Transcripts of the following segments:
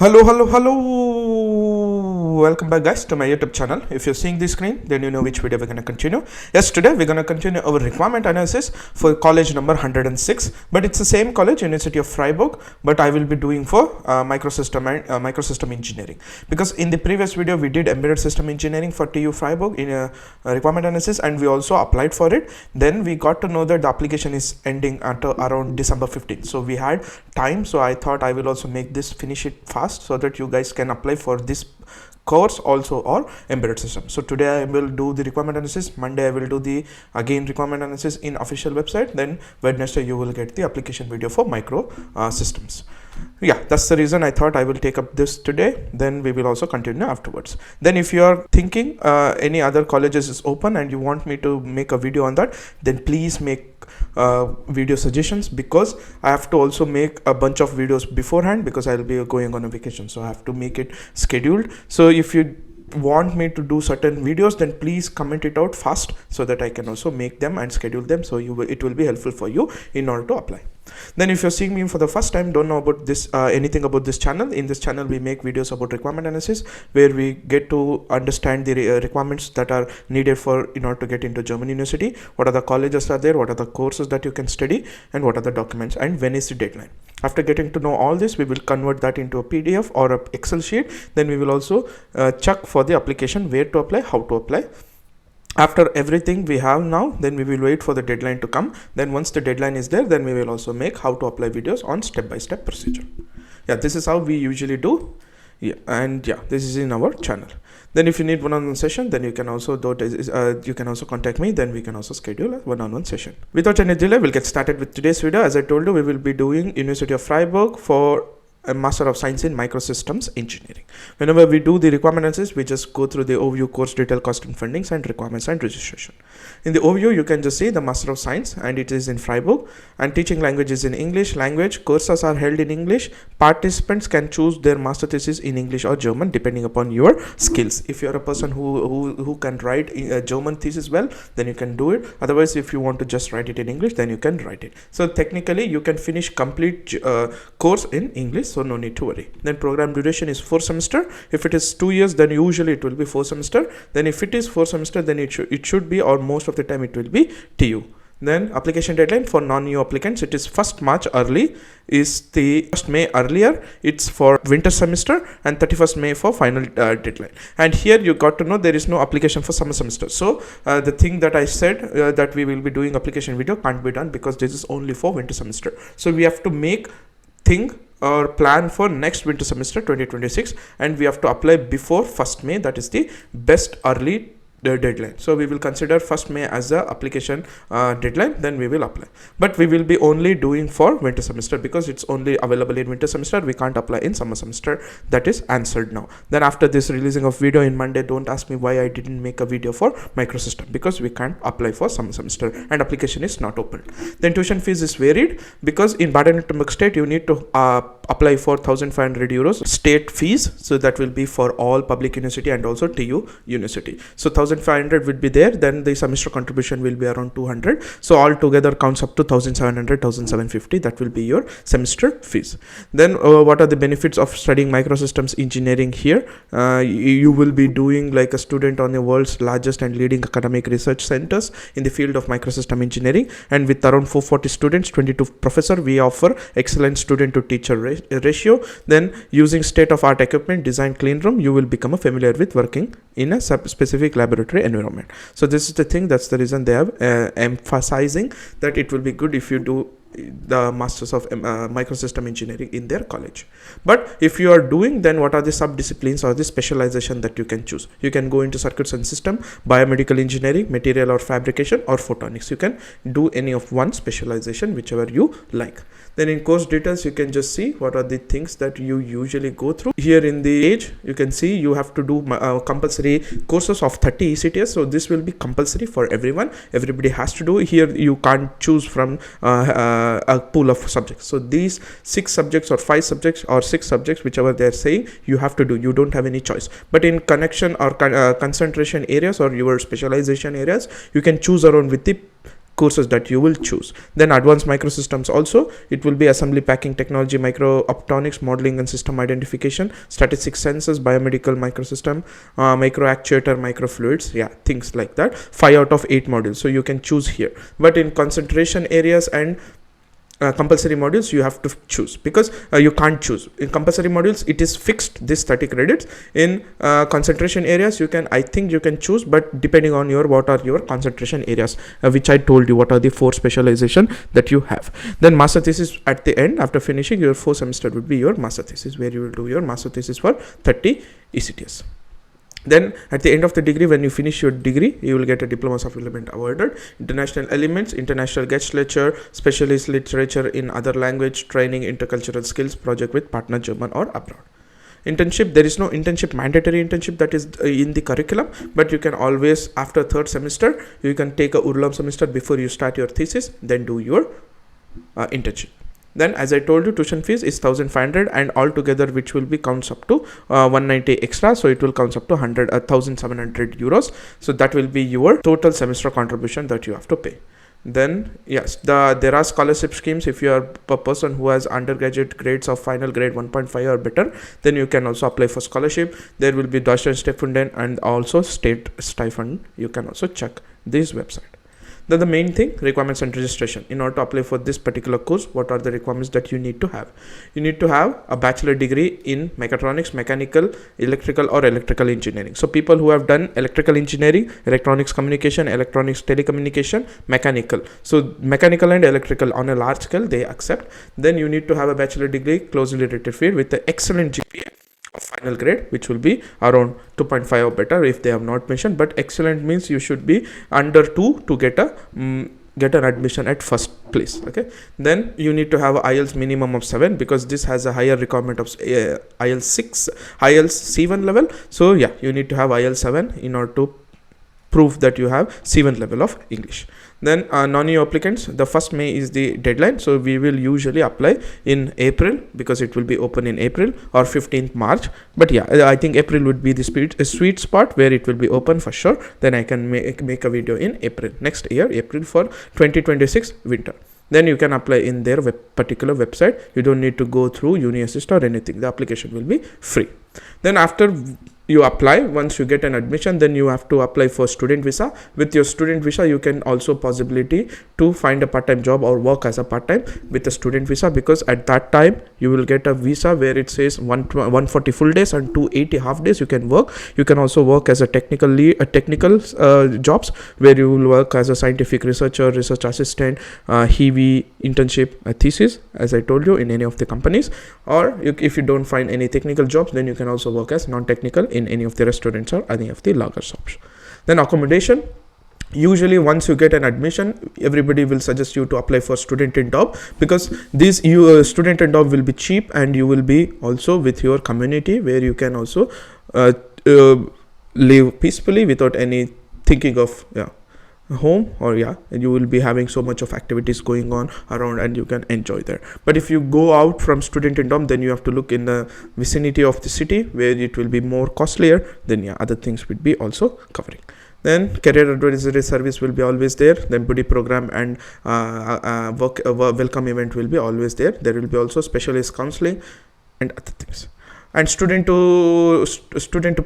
Hello. Welcome back, guys, to my YouTube channel. If you're seeing this screen, then you know which video we're going to continue. Yes, today we're going to continue our requirement analysis for college number 106, but it's the same college, University of Freiburg, but I will be doing for Microsystem Engineering, because in the previous video we did embedded system engineering for TU Freiburg in a requirement analysis, and we also applied for it. Then we got to know that the application is ending at around December 15th, so we had time, so I thought I will also finish it fast so that you guys can apply for this course also or embedded system. So today I will do the requirement analysis, Monday I will do the requirement analysis in official website, then Wednesday you will get the application video for micro systems. Yeah, that's the reason I thought I will take up this today, then we will also continue afterwards. Then if you are thinking any other colleges is open and you want me to make a video on that, then please make video suggestions, because I have to also make a bunch of videos beforehand, because I will be going on a vacation, so I have to make it scheduled. So if you want me to do certain videos, then please comment it out fast so that I can also make them and schedule them, so it will be helpful for you in order to apply. Then if you're seeing me for the first time, don't know about this anything about this channel, in this channel we make videos about requirement analysis, where we get to understand the requirements that are needed for in order to get into German university, what are the colleges are there, what are the courses that you can study, and what are the documents, and when is the deadline. After getting to know all this, we will convert that into a PDF or a Excel sheet. Then we will also check for the application, where to apply, how to apply. After everything we have now, then we will wait for the deadline to come. Then once the deadline is there, then we will also make how to apply videos on step-by-step procedure. Yeah, this is how we usually do. Yeah, and yeah, this is in our channel. Then if you need one-on-one session, then you can also contact me, then we can also schedule a one-on-one session. Without any delay, we'll get started with today's video. As I told you, we will be doing University of Freiburg for a Master of Science in Microsystems Engineering. Whenever we do the requirement analysis, we just go through the overview, course detail, cost and fundings, and requirements and registration. In the overview, you can just see the Master of Science, and it is in Freiburg, and teaching language is in English language. Courses are held in English. Participants can choose their master thesis in English or German depending upon your skills. If you are a person who can write a German thesis well, then you can do it. Otherwise, if you want to just write it in English, then you can write it. So technically, you can finish complete course in English, so no need to worry. Then program duration is 4 semesters. If it is 2 years, then usually it will be 4 semesters. Then if it is 4 semesters, then it should be, or most of the time it will be TU. Then application deadline for non-EU applicants, it is 1st March early, is the 1st May earlier, it's for winter semester, and 31st May for final deadline. And here you got to know there is no application for summer semester. So the thing that I said that we will be doing application video can't be done, because this is only for winter semester. So we have to make or plan for next winter semester 2026, and we have to apply before 1st May. That is the best early deadline. So we will consider 1st May as the application deadline, then we will apply. But we will be only doing for winter semester, because it's only available in winter semester. We can't apply in summer semester. That is answered now. Then after this releasing of video in Monday, don't ask me why I didn't make a video for microsystem, because we can't apply for summer semester and application is not open. Then tuition fees is varied, because in Baden-Württemberg state you need to apply for 1,500 euros state fees. So that will be for all public university and also TU university. So 1,500 will be there, then the semester contribution will be around 200. So all together counts up to 1,700, 1,750. That will be your semester fees. Then what are the benefits of studying microsystems engineering here? You will be doing like a student on the world's largest and leading academic research centers in the field of microsystem engineering, and with around 440 students, 22 professor, we offer excellent student to teacher ratio. Then using state-of-art equipment, design clean room, you will become familiar with working in a specific laboratory environment. So this is the thing, that's the reason they have emphasizing that it will be good if you do the Masters of Microsystem Engineering in their college. But if you are doing, then what are the sub-disciplines or the specialization that you can choose? You can go into circuits and system, biomedical engineering, material or fabrication, or photonics. You can do any of one specialization, whichever you like. Then in course details, you can just see what are the things that you usually go through. Here in the age, you can see you have to do compulsory courses of 30 ECTS. So this will be compulsory for everyone. Everybody has to do. Here you can't choose from a pool of subjects. So these 6 subjects or 5 subjects or 6 subjects, whichever they are saying, you have to do. You don't have any choice. But in connection or concentration areas or your specialization areas, you can choose around with the courses that you will choose. Then advanced microsystems also, it will be assembly, packing technology, micro optronics, modeling and system identification, statistics, sensors, biomedical microsystem, micro actuator, microfluids, yeah, things like that. 5 out of 8 modules, so you can choose here. But in concentration areas and compulsory modules, you have to choose, because you can't choose. In compulsory modules it is fixed, this 30 credits. In concentration areas, you can, I think you can choose, but depending on your what are your concentration areas, which I told you what are the 4 specialization that you have. Then master thesis at the end, after finishing your 4 semester, would be your master thesis, where you will do your master thesis for 30 ECTS. Then at the end of the degree, when you finish your degree, you will get a diploma supplement awarded, international elements, international guest lecture, specialist literature in other language, training, intercultural skills, project with partner German or abroad. Internship, there is no internship, mandatory internship that is in the curriculum, but you can always, after 3rd semester, you can take a Urlaub semester before you start your thesis, then do your internship. Then, as I told you, tuition fees is 1,500, and altogether which will be counts up to 190 extra, so it will counts up to 1,700 euros. So that will be your total semester contribution that you have to pay. Then yes, there are scholarship schemes. If you are a person who has undergraduate grades of final grade 1.5 or better, then you can also apply for scholarship. There will be Deutschlandstipendium and also state stipend. You can also check this website. Then the main thing, requirements and registration. In order to apply for this particular course, what are the requirements that you need to have? You need to have a bachelor degree in mechatronics, mechanical, electrical or electrical engineering. So people who have done electrical engineering, electronics communication, electronics telecommunication, mechanical. So mechanical and electrical on a large scale, they accept. Then you need to have a bachelor degree closely related field with the excellent GPA of final grade, which will be around 2.5 or better if they have not mentioned, but excellent means you should be under 2 to get an admission at first place. Okay, then you need to have IELTS minimum of 7, because this has a higher requirement of IELTS 6, IELTS C1 level. So yeah, you need to have IELTS 7 in order to prove that you have C1 level of English. Then non-EU applicants, the 1st May is the deadline, so we will usually apply in April, because it will be open in April, or 15th March. But yeah, I think April would be the sweet spot where it will be open for sure. Then I can make a video in April next year, April for 2026 winter. Then you can apply in their particular website. You don't need to go through Uni-Assist or anything. The application will be free. Then after you apply, once you get an admission, then you have to apply for student visa. With your student visa, you can also possibility to find a part-time job or work as a part-time with a student visa, because at that time you will get a visa where it says 140 full days and 280 half days you can work. You can also work as a technical jobs, where you will work as a scientific researcher, research assistant, HEV internship, thesis, as I told you, in any of the companies. Or if you don't find any technical jobs, then you can also work as non-technical in any of the restaurants or any of the lager shops. Then accommodation. Usually once you get an admission, everybody will suggest you to apply for student in job, because this student in job will be cheap, and you will be also with your community, where you can also live peacefully without any thinking of home, or you will be having so much of activities going on around, and you can enjoy there. But if you go out from student in dorm, then you have to look in the vicinity of the city, where it will be more costlier. Then other things will be also covering. Then career advisory service will be always there. Then buddy program and welcome event will be always there. There will be also specialist counseling and other things. And student to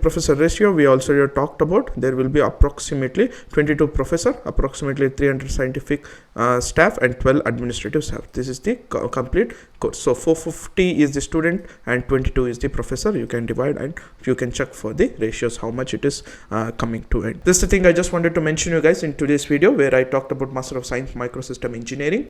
professor ratio, we also talked about. There will be approximately 22 professor, approximately 300 scientific staff, and 12 administrative staff. This is the complete course. So 450 is the student and 22 is the professor. You can divide and you can check for the ratios how much it is coming to. And this is the thing I just wanted to mention you guys in today's video, where I talked about Master of Science Microsystem Engineering.